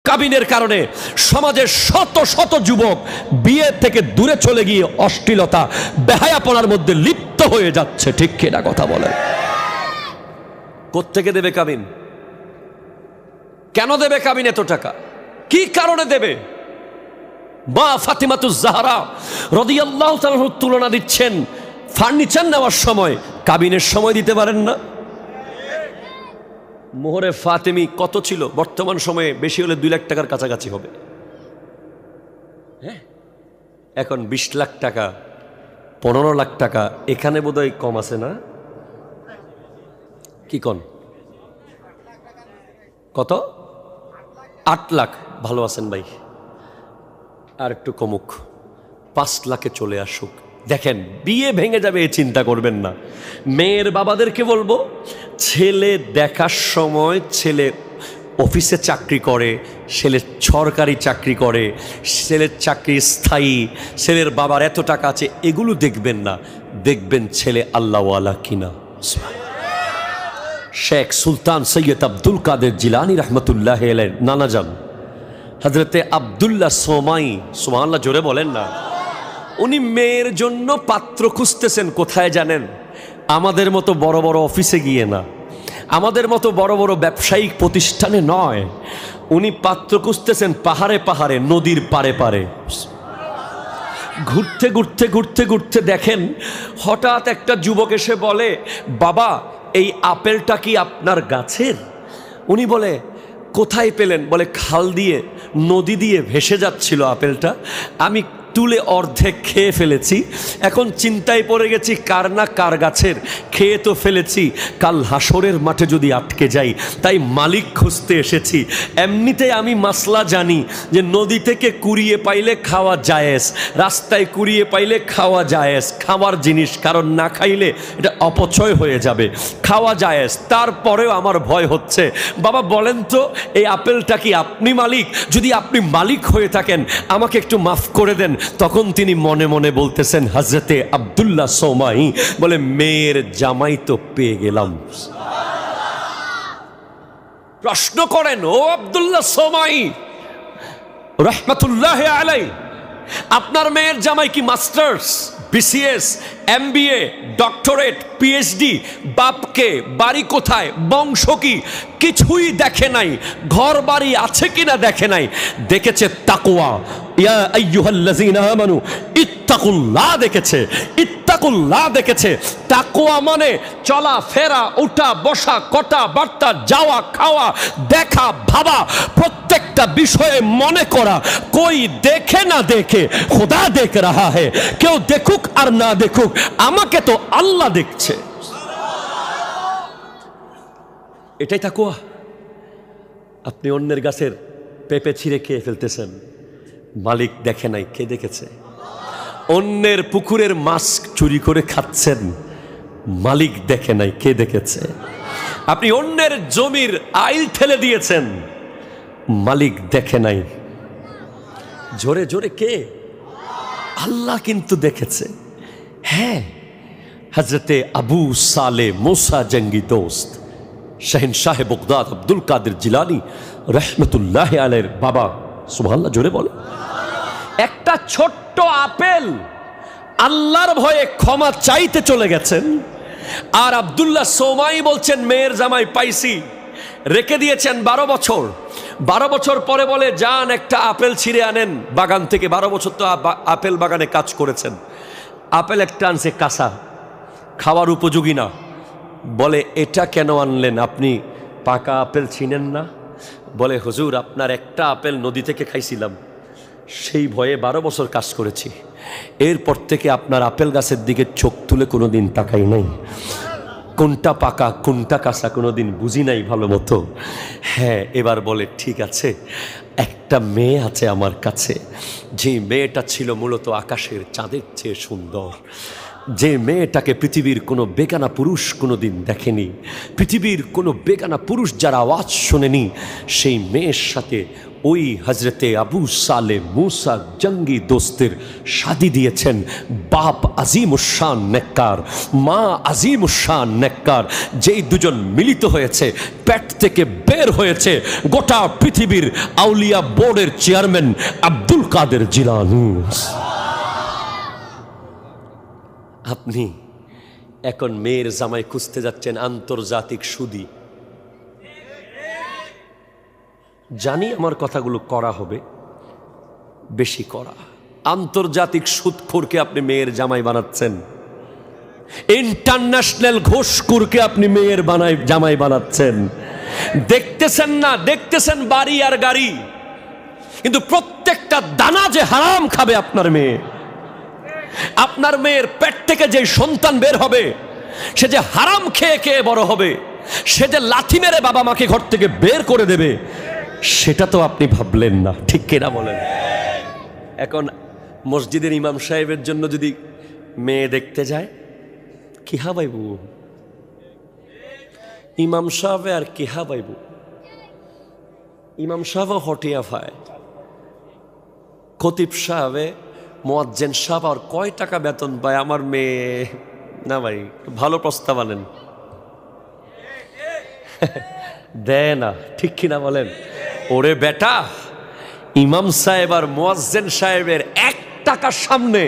কাবিনের কারণে সমাজের শত শত যুবক বিয়ে থেকে দূরে চলে গিয়ে অশ্লীলতা বেহায়াপনার মধ্যে লিপ্ত হয়ে যাচ্ছে। ঠিক কিনা কথা বলেন? কোত্থেকে দেবে কাবিন? কেন দেবে কাবিন এত টাকা? কি কারণে দেবে? মা ফাতিমাতুজ জাহরা রাদিয়াল্লাহু তাআলার তুলনা দিচ্ছেন, ফার্নিচার নেওয়ার সময় কাবিনের সময় দিতে পারেন না। মোহরে ফাতেমি কত ছিল? বর্তমান সময়ে বেশি হলে 2 লাখ টাকার কাছাকাছি হবে। হ্যাঁ, এখন 20 লাখ টাকা, 15 লাখ টাকা। এখানে বোধহয় কম আছে না? কি কোন কত? 8 লাখ। ভালো আছেন ভাই? আর একটু কমুক, 5 লাখে চলে আসুক। দেখেন, বিয়ে ভেঙে যাবে এই চিন্তা করবেন না। মেয়ের বাবাদেরকে বলবো, ছেলে দেখার সময় ছেলে অফিসে চাকরি করে, ছেলে সরকারি চাকরি করে, ছেলের চাকরি স্থায়ী, ছেলের বাবার এত টাকা আছে, এগুলো দেখবেন না। দেখবেন ছেলে আল্লাহওয়ালা কিনা। শেখ সুলতান সৈয়দ আব্দুল কাদের জিলানী রহমতুল্লাহ আলাইহির নানাজান হযরতে আব্দুল্লাহ সোমাই, সুবহানাল্লাহ জোরে বলেন না, উনি মেয়ের জন্য পাত্র খুঁজতেছেন। কোথায় জানেন? আমাদের মতো বড় বড় অফিসে গিয়ে না, আমাদের মতো বড় বড় ব্যবসায়িক প্রতিষ্ঠানে নয়। উনি পাত্র খুঁজতেছেন পাহাড়ে পাহাড়ে, নদীর পারে পারে। ঘুরতে ঘুরতে ঘুরতে ঘুরতে দেখেন হঠাৎ একটা যুবক এসে বলে, বাবা এই আপেলটা কি আপনার গাছের? উনি বলে, কোথায় পেলেন? বলে, খাল দিয়ে, নদী দিয়ে ভেসে যাচ্ছিল আপেলটা, আমি তুলে অর্ধেক খেয়ে ফেলেছি। এখন চিন্তায় পড়ে গেছি কার না কার গাছের, খেয়ে তো ফেলেছি, কাল হাসরের মাঠে যদি আটকে যাই, তাই মালিক খুঁজতে এসেছি। এমনিতে আমি মাসলা জানি যে নদী থেকে কুড়িয়ে পাইলে খাওয়া জায়েজ, রাস্তায় কুড়িয়ে পাইলে খাওয়া জায়েজ, খাওয়ার জিনিস, কারণ না খাইলে এটা অপচয় হয়ে যাবে, খাওয়া জায়েজ। তারপরেও আমার ভয় হচ্ছে। বাবা বলেন তো, এই আপেলটা কি আপনি মালিক? যদি আপনি মালিক হয়ে থাকেন আমাকে একটু মাফ করে দেন। তখন তিনি মনে মনে বলতেছেন, হযরতে আব্দুল্লাহ সোমাই বলে, মেয়ের জামাই তো পেয়ে গেলাম। প্রশ্ন করেন, ও আব্দুল্লাহ সোমাই রহমতুল্লাহ আলাইহি, আপনার মেয়ের জামাই কি masters, BCS, MBA, doctorate, PhD? বাপকে, বাড়ি কোথায়, বংশ কি, কিছুই দেখে নাই। ঘর বাড়ি আছে কিনা দেখে নাই, দেখেছে তাকওয়া। ইয়া আইয়ুহাল্লাযীনা আমানু ইত্তাকুল্লাহ দেখেছে, ইত্তাকুল্লাহ দেখেছে। তাকওয়া মানে চলা ফেরা, উঠা বসা, কটা বার্তা, যাওয়া খাওয়া, দেখা ভাবা, প্রত্যেকটা বিষয়ে মনে করা। কই দেখে না দেখে, খোদা দেখ রাহা হ্যায়। কেউ দেখুক আর না দেখুক, আমাকে তো আল্লাহ দেখছে। এটাই তাকওয়া। আপনি অন্যের গাছের পেঁপে ছিঁড়ে খেয়ে ফেলতেছেন, মালিক দেখে নাই, কে দেখেছে? অন্যের পুকুরের মাছ চুরি করে খাচ্ছেন, মালিক দেখে নাই, কে দেখেছে? আপনি অন্যের জমির আইল ঠেলে দিয়েছেন, মালিক দেখে নাই। জোরে জোরে কে? আল্লাহ কিন্তু দেখেছে। হ্যাঁ, হযরতে আবু সালে মুসা জঙ্গি দোস্ত শাহেনশাহ বগদাদ আব্দুল কাদের জিলানী রহমতুল্লাহ আলাইহির বাবা, সুবহানাল্লাহ জোরে বলে, একটা ছোট্ট আপেল আল্লাহর ভয়ে ক্ষমা চাইতে চলে গেছেন। আর আব্দুল্লাহ সোমাই বলছেন, মেয়ের জামাই পাইছি, রেখে দিয়েছেন 12 বছর। 12 বছর পরে বলে, যান একটা আপেল ছিঁড়ে আনেন বাগান থেকে। 12 বছর তো আপেল বাগানে কাজ করেছেন। আপেল একটা আনছে কাঁচা, খাওয়ার উপযোগী না। বলে, এটা কেন আনলেন? আপনি পাকা আপেল ছিনেন না? বলে, হুজুর আপনার একটা আপেল নদী থেকে খাইছিলাম, সেই ভয়ে 12 বছর কাজ করেছি। এরপর থেকে আপনার আপেল গাছের দিকে চোখ তুলে কোনোদিন তাকাই নাই। কোনটা পাকা কোনটা কাঁচা কোনোদিন বুঝি নাই ভালো মতো। হ্যাঁ, এবার বলে, ঠিক আছে, একটা মেয়ে আছে আমার কাছে, যে মেয়েটা ছিল মূলত আকাশের চাঁদের চেয়ে সুন্দর, যে মেয়েটাকে পৃথিবীর কোনো বেগানা পুরুষ কোনোদিন দেখেনি, পৃথিবীর কোনো বেগানা পুরুষ যার আওয়াজ শোনেনি, সেই মেয়ের সাথে ওই হজরতে আবু সালে মুসা জঙ্গি দোস্তের শাদি দিয়েছেন বাপ আজিমুশান নেককার, মা আজিমুশান নেককার, যেই দুজন মিলিত হয়েছে পেট থেকে বের হয়েছে গোটা পৃথিবীর আউলিয়া বোর্ডের চেয়ারম্যান আব্দুল কাদের জিলানী। আপনি এখন মেয়ের জামাই খুঁজতে যাচ্ছেন আন্তর্জাতিক সুদী। জানি আমার কথাগুলো করা হবে, বেশি করা। আন্তর্জাতিক সুদখোরকে আপনি মেয়ের জামাই বানাচ্ছেন, ইন্টারন্যাশনাল ঘুষখোরকে আপনি মেয়ের জামাই বানাচ্ছেন। দেখতেছেন না, দেখতেছেন বাড়ি আর গাড়ি, কিন্তু প্রত্যেকটা দানা যে হারাম খাবে আপনার মেয়ে। আপনার মেয়ের পেট থেকে যে সন্তান বের হবে সে যে হারাম খেয়ে খেয়ে বড় হবে, সে যে লাথি মেরে বাবা মাকে ঘর থেকে বের করে দেবে, সেটা তো আপনি ভাবলেন না, ঠিক কিনা বলেন? এখন মসজিদের ইমাম সাহেবের জন্য যদি মেয়ে দেখতে যায়, কি হাবাইবু ইমাম সাহেব আর কি হাবাইবু? ইমাম সাহেব হটিয়া ফায়, খতিব সাহেবে মুয়াজ্জিন সাহেব আর কয় টাকা বেতন পায়? আমার মেয়ে না ভাই, ভালো প্রস্তাব আনেন, দেয় না, ঠিক কিনা বলেন? ওরে বেটা, ইমাম সাহেব আর মুয়াজ্জিন সাহেবের 1 টাকার সামনে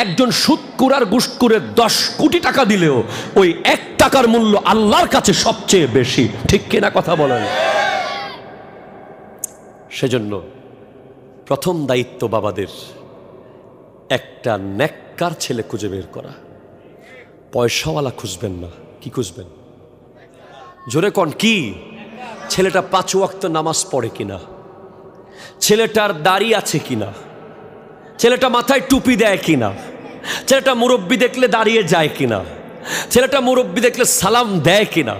একজন সুদখোর আর ঘুষখোরের 10 কোটি টাকা দিলেও ওই 1 টাকার মূল্য আল্লাহর কাছে সবচেয়ে বেশি, ঠিক কিনা কথা বলেন? সেজন্য প্রথম দায়িত্ব বাবাদের একটা নেককার ছেলে খুঁজে বের করা। পয়সাওয়ালা খুঁজবেন না, কি খুঁজবেন? জোরে কোন কি? ছেলেটা 5 ওয়াক্ত নামাজ পড়ে কিনা, ছেলেটার দাড়ি আছে কিনা, ছেলেটা মাথায় টুপি দেয় কিনা, ছেলেটা মুরব্বি দেখলে দাঁড়িয়ে যায় কিনা, ছেলেটা মুরব্বি দেখলে সালাম দেয় কিনা,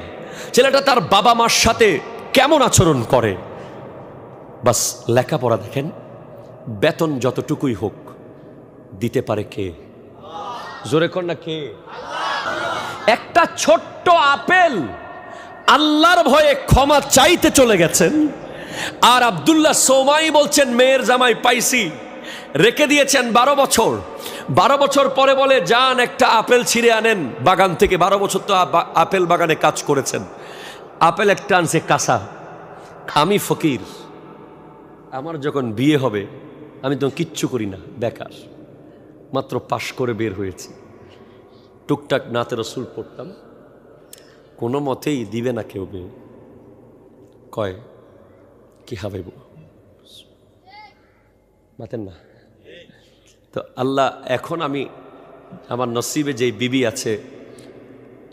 ছেলেটা তার বাবা মার সাথে কেমন আচরণ করে। বাস লেখাপড়া দেখেন, বেতন যতটুকুই হোক দিতে পারে কে? জোরে কর না কে? একটা ছোট্ট আপেল আল্লাহর ভয়ে ক্ষমা চাইতে চলে গেছেন, আর আব্দুল্লাহ সৌমাই বলছেন মেয়ের জামাই পাইছি, রেখে দিয়েছেন 12 বছর। 12 বছর পরে বলে যান একটা আপেল ছিঁড়ে আনেন বাগান থেকে। 12 বছর তো আপেল বাগানে কাজ করেছেন, আপেল একটা আনছে কাঁচা। আমি ফকির, আমার যখন বিয়ে হবে আমি তো কিচ্ছু করি না, বেকার, মাত্র পাশ করে বের হয়েছি, টুকটাক নাতে রসুল পড়তাম, কোনো মতেই দিবে না কেউ মেয়ে। কয় কি হাবাইব মাতেন না তো আল্লাহ। এখন আমি আমার নসিবে যে বিবি আছে,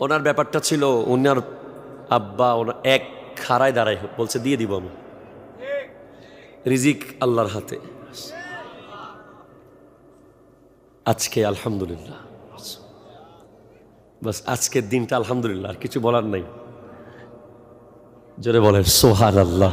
ওনার ব্যাপারটা ছিল ওনার আব্বা ওনার এক খাড়ায় দাঁড়ায় বলছে দিয়ে দিব আমি, রিজিক আল্লাহর হাতে। আজকে আলহামদুলিল্লাহ, বাস আজকের দিনটা আলহামদুলিল্লাহ, আর কিছু বলার নাই। জোরে বলেন সুবহানাল্লাহ।